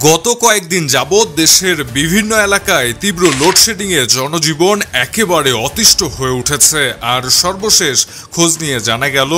গত কয়েকদিন যাবৎ দেশের বিভিন্ন এলাকায় তীব্র লোডশেডিংয়ে জনজীবন একেবারে অতিষ্ঠ হয়ে উঠেছে। আর সর্বশেষ খোঁজ নিয়ে জানা গেল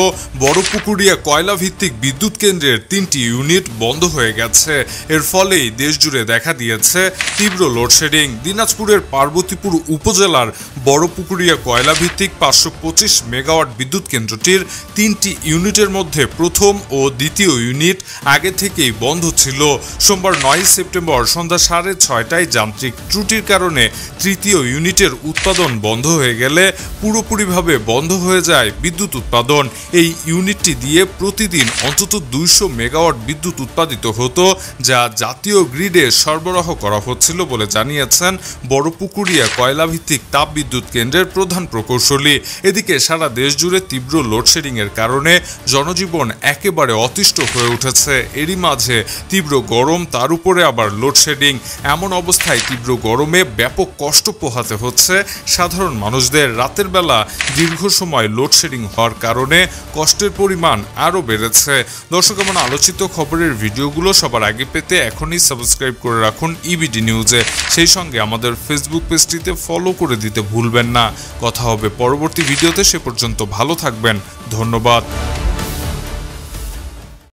বড়পুকুরিয়া কয়লা ভিত্তিক বিদ্যুৎ কেন্দ্রের 3টি ইউনিট বন্ধ হয়ে গেছে। এর ফলেই দেশজুড়ে দেখা দিয়েছে তীব্র লোডশেডিং। দিনাজপুরের পার্বতীপুর উপজেলার বড়পুকুরিয়া কয়লা ভিত্তিক 525 মেগাওয়াট বিদ্যুৎ কেন্দ্রটির 3টি ইউনিটের মধ্যে প্রথম ও দ্বিতীয় ইউনিট আগে থেকেই বন্ধ ছিল। সোমবার 9 সেপ্টেম্বর সন্ধ্যা 6:30টায় যান্ত্রিক ত্রুটির কারণে তৃতীয় ইউনিটের উৎপাদন বন্ধ হয়ে গেলে পুরোপুরিভাবে বন্ধ হয়ে যায় বিদ্যুৎ উৎপাদন। এই ইউনিটটি দিয়ে প্রতিদিন অন্তত 200 মেগাওয়াট বিদ্যুৎ উৎপাদিত হতো, যা জাতীয় গ্রিডে সরবরাহ করা হচ্ছিল বলে জানিয়েছেন বড়পুকুরিয়া কয়লাভিত্তিক তাপবিদ্যুৎ কেন্দ্রের প্রধান প্রকৌশলী। এদিকে সারা দেশ জুড়ে তীব্র লোডশেডিংয়ের কারণে জনজীবন একেবারে অতিষ্ঠ হয়ে উঠেছে। এরই মাঝে তীব্র গরম, তার উপরে আবার লোডশেডিং। এমন অবস্থায় তীব্র গরমে ব্যাপক কষ্ট পোহাতে হচ্ছে সাধারণ মানুষদের। রাতের বেলা দীর্ঘ সময় লোডশেডিং হওয়ার কারণে কষ্টের পরিমাণ আরও বেড়েছে। দর্শক, এমন আলোচিত খবরের ভিডিওগুলো সবার আগে পেতে এখনই সাবস্ক্রাইব করে রাখুন ইবিডি নিউজে। সেই সঙ্গে আমাদের ফেসবুক পেজটিতে ফলো করে দিতে ভুলবেন না। কথা হবে পরবর্তী ভিডিওতে, সে পর্যন্ত ভালো থাকবেন। ধন্যবাদ।